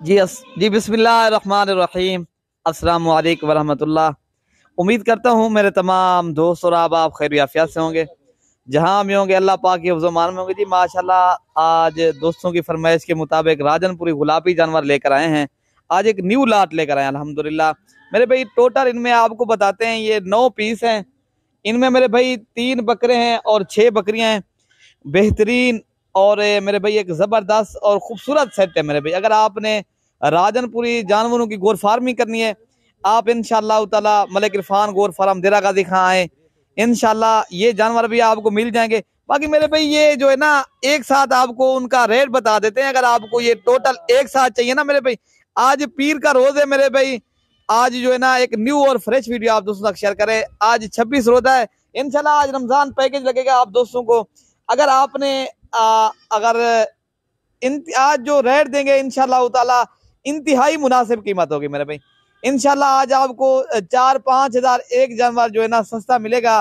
जी बिस्मिल्लाहिर्रहमानिर्रहीम। अस्सलामु अलैकुम वरहमतुल्लाह। उम्मीद करता हूँ मेरे तमाम दोस्त और आप खैर आफियत से होंगे, जहाँ भी होंगे अल्लाह पाक के हिफ्ज़-ओ-मान में होंगे। जी माशाल्लाह, आज दोस्तों की फरमाइश के मुताबिक राजनपुरी गुलाबी जानवर लेकर आए हैं। आज एक न्यू लाट लेकर आए हैं अल्हम्दुलिल्लाह। मेरे भाई टोटल इनमें आपको बताते हैं, ये 9 पीस हैं। इनमें मेरे भाई 3 बकरे हैं और 6 बकरियां हैं। बेहतरीन और मेरे भाई एक ज़बरदस्त और खूबसूरत सेट है मेरे भाई। अगर आपने राजनपुरी जानवरों की गोर फार्मिंग करनी है, आप इंशाअल्लाह ताला मलिक इरफान गोर फार्म देरा गाजी खां आए, इंशाअल्लाह ये जानवर भी आपको मिल जाएंगे। बाकी मेरे भाई ये जो है ना, एक साथ आपको उनका रेट बता देते हैं। अगर आपको ये टोटल एक साथ चाहिए ना मेरे भाई, आज पीर का रोज है मेरे भाई। आज जो है ना एक न्यू और फ्रेश वीडियो आप दोस्तों तक शेयर करें। आज 26 रोजा है, इंशाल्लाह आज रमजान पैकेज लगेगा आप दोस्तों को। अगर आपने अगर आज जो रेट देंगे इंशाल्लाह ताला इंतहाई मुनासिब कीमत होगी मेरे भाई। इंशाल्लाह आज आपको 4-5 हजार एक जानवर जो है ना सस्ता मिलेगा।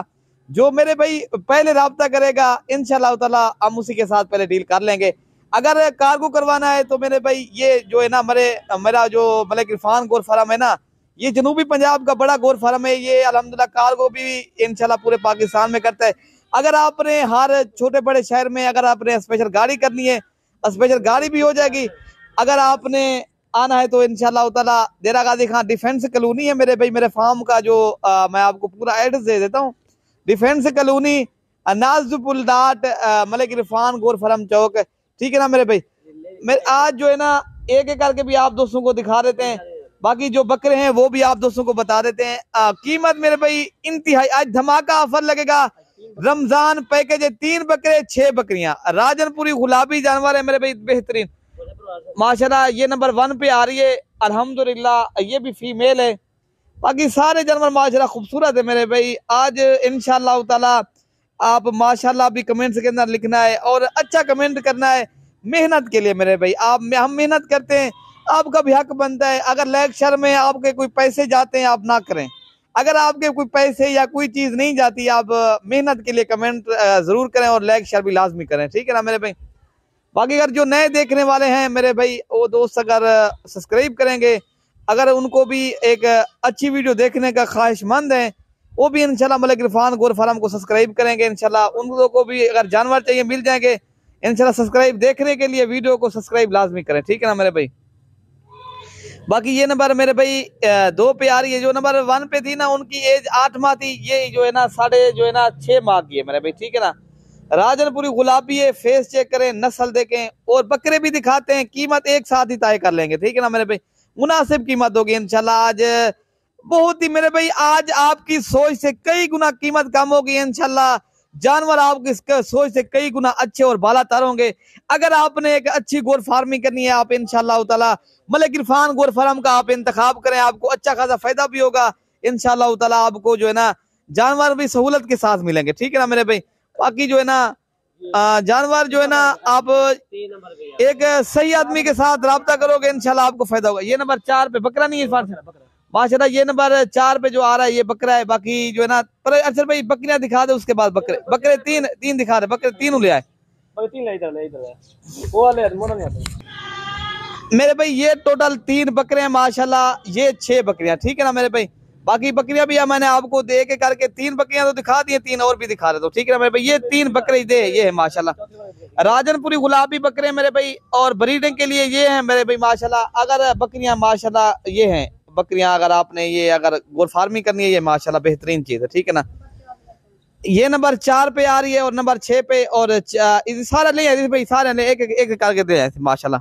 जो मेरे भाई पहले राब्ता करेगा इंशाल्लाह ताला हम उसी के साथ पहले डील कर लेंगे। अगर कार्गो करवाना है तो मेरे भाई ये जो है ना मेरा जो मलिक इरफान गोर फार्म है ना, ये जनूबी पंजाब का बड़ा गोर फार्म है। ये अल्हम्दुलिल्लाह कार्गो भी इंशाल्लाह पूरे पाकिस्तान में करता है। अगर आपने हर छोटे बड़े शहर में अगर आपने स्पेशल गाड़ी करनी है, स्पेशल गाड़ी भी हो जाएगी। अगर आपने आना है तो इंशाल्लाह ताला देरा गाजी खां डिफेंस कॉलोनी है मेरे भाई। मेरे फार्म का जो मैं आपको पूरा एड्रेस दे देता हूँ। डिफेंस कॉलोनी, नाजुपुल डाट, मलिक इरफान गोर फार्म चौक, ठीक है ना मेरे भाई। मेरे आज जो है ना एक एक करके भी आप दोस्तों को दिखा देते हैं। बाकी जो बकरे हैं वो भी आप दोस्तों को बता देते हैं। कीमत मेरे भाई इंतहाई, आज धमाका ऑफर लगेगा। रमजान पैकेज है, 3 बकरे 6 बकरियां, राजनपुरी गुलाबी जानवर है मेरे भाई, बेहतरीन माशाल्लाह। ये नंबर 1 पे आ रही है अल्हम्दुलिल्लाह, ये भी फीमेल है। बाकी सारे जानवर माशाल्लाह खूबसूरत है मेरे भाई। आज इंशाल्लाह ताला आप माशाल्लाह भी कमेंट्स के अंदर लिखना है और अच्छा कमेंट करना है मेहनत के लिए मेरे भाई। हम मेहनत करते हैं, आपका भी हक बनता है। अगर लेक्चर में आपके कोई पैसे जाते हैं आप ना करें। अगर आपके कोई पैसे या कोई चीज नहीं जाती, आप मेहनत के लिए कमेंट जरूर करें और लाइक शेयर भी लाजमी करें, ठीक है ना मेरे भाई। बाकी अगर जो नए देखने वाले हैं मेरे भाई, वो दोस्त अगर सब्सक्राइब करेंगे, अगर उनको भी एक अच्छी वीडियो देखने का ख्वाहिशमंद है, वो भी इंशाल्लाह मलिक इरफान गोर फार्म को सब्सक्राइब करेंगे। इंशाल्लाह उन लोगों को भी अगर जानवर चाहिए मिल जाएंगे। इंशाल्लाह सब्सक्राइब देखने के लिए वीडियो को सब्सक्राइब लाजमी करें, ठीक है ना मेरे भाई। बाकी ये नंबर मेरे भाई 2 पे आ रही है। जो नंबर 1 पे थी ना, उनकी एज 8 माह थी। ये जो है ना 6.5 माह की है मेरे भाई, ठीक है ना। राजनपुरी गुलाबी है, फेस चेक करें, नस्ल देखें और बकरे भी दिखाते हैं। कीमत एक साथ ही तय कर लेंगे, ठीक है ना मेरे भाई। मुनासिब कीमत होगी इंशाल्लाह। आज बहुत ही मेरे भाई, आज आपकी सोच से कई गुना कीमत कम होगी इंशाल्लाह। जानवर आपकी सोच से कई गुना अच्छे और बालातर होंगे। अगर आपने एक अच्छी गोर फार्मिंग करनी है, आप इंशाल्लाह ताला मलिक इरफान गोर फार्म का आप इंतखाब करें। आपको अच्छा खासा फायदा भी होगा इंशाल्लाह ताला। आपको जो है ना जानवर भी सहूलत के साथ मिलेंगे, ठीक है ना मेरे भाई। बाकी जो है ना जानवर जो है ना, आप एक सही आदमी के साथ रब्ता करोगे इंशाल्लाह आपको फायदा होगा। ये नंबर 4 पे बकरा नहीं है माशाल्लाह, ये नंबर 4 पे जो आ रहा है ये बकरा है। बाकी जो है ना, पर अरशद भाई बकरियां दिखा दे, उसके बाद बकरे तीन दिखा रहे, बकरे 3 ले आए मेरे भाई। ये टोटल 3 बकरे हैं माशाल्लाह, ये 6 बकरियां, ठीक है ना मेरे भाई। बाकी बकरियां भी मैंने आपको दे के करके 3 बकरियां तो दिखा दी, 3 और भी दिखा रहे तो, ठीक है ना मेरे भाई। ये 3 बकरे दे, ये है माशाल्लाह राजनपुरी गुलाबी बकरे मेरे भाई। और ब्रीडिंग के लिए ये है मेरे भाई माशाल्लाह। अगर बकरियां माशाल्लाह ये हैं बकरियां, अगर आपने ये अगर गोर फार्मिंग करनी है, ये माशाल्लाह बेहतरीन चीज है, ठीक है ना। ये नंबर 4 पे आ रही है और नंबर 6 पे, और सारे ले भाई, सारे ले एक एक करके दे माशाल्लाह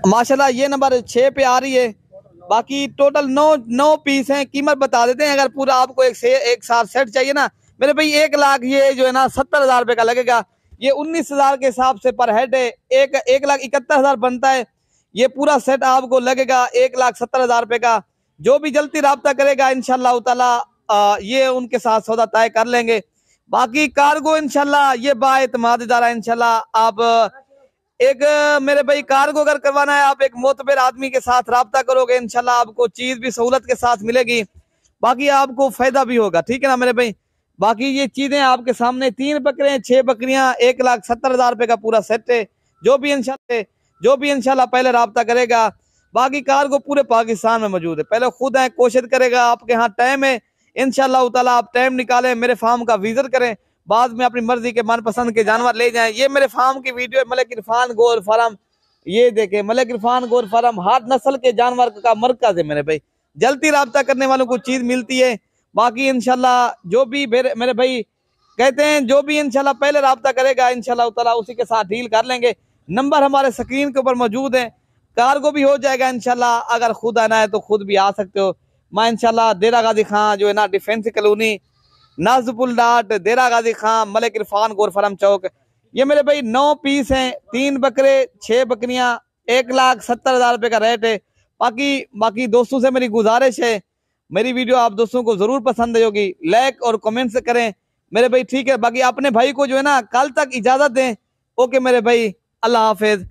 माशाल्लाह। ये नंबर 6 पे आ रही है। बाकी टोटल 9 पीस हैं। कीमत बता देते हैं। अगर पूरा आपको एक साथ सेट चाहिए ना मेरे भाई, 1 लाख ये जो है ना 70,000 रुपए का लगेगा। ये 19,000 के हिसाब से पर हेड है। 1,71,000 बनता है। ये पूरा सेट आपको लगेगा 1,70,000 रुपए का। जो भी जल्दी राब्ता करेगा इंशाल्लाह ताला ये उनके साथ सौदा तय कर लेंगे। बाकी कार्गो इंशाल्लाह ये बाएतमाद इदारा इंशाल्लाह। आप एक मेरे भाई कार्गो अगर करवाना है, आप एक मोतबर आदमी के साथ राब्ता करोगे इंशाल्लाह आपको चीज भी सहूलत के साथ मिलेगी। बाकी आपको फायदा भी होगा, ठीक है ना मेरे भाई। बाकी ये चीजें आपके सामने 3 बकरे 6 बकरियां 1,70,000 रुपए का पूरा सेट है। जो भी इंशाल्लाह पहले राब्ता करेगा। बाकी कार्गो पूरे पाकिस्तान में मौजूद है, पहले खुद है, कोशिश करेगा, आपके यहाँ टाइम है, इंशाल्लाह ताला आप टाइम निकालें, मेरे फार्म का विजिट करें, बाद में अपनी मर्जी के मनपसंद के जानवर ले जाएं। ये मेरे फार्म की वीडियो है, मलिक इरफान गोर फार्म। ये देखें, मलिक इरफान गोर फार्म हर नस्ल के जानवर का मरकज है मेरे भाई। जल्दी राब्ता करने वालों को चीज मिलती है। बाकी इंशाल्लाह जो भी मेरे भाई कहते हैं, जो भी इंशाल्लाह पहले राब्ता करेगा इंशाल्लाह ताला उसी के साथ डील कर लेंगे। नंबर हमारे स्क्रीन के ऊपर मौजूद है, कार्गो भी हो जाएगा इंशाल्लाह। अगर खुद आना है तो खुद भी आ सकते हो। मैं इंशाल्लाह देरा गाजी खां जो है ना, डिफेंस कॉलोनी, नाजपुल डाट, देरा गाजी खां, मलिक इरफान गोर फार्म चौक। ये मेरे भाई 9 पीस हैं, 3 बकरे 6 बकरियां, 1,70,000 रुपए का रेट है। बाकी दोस्तों से मेरी गुजारिश है, मेरी वीडियो आप दोस्तों को जरूर पसंद आई होगी, लाइक और कमेंट से करें मेरे भाई, ठीक है। बाकी अपने भाई को जो है ना कल तक इजाजत दें। ओके मेरे भाई, अल्लाह हाफिज।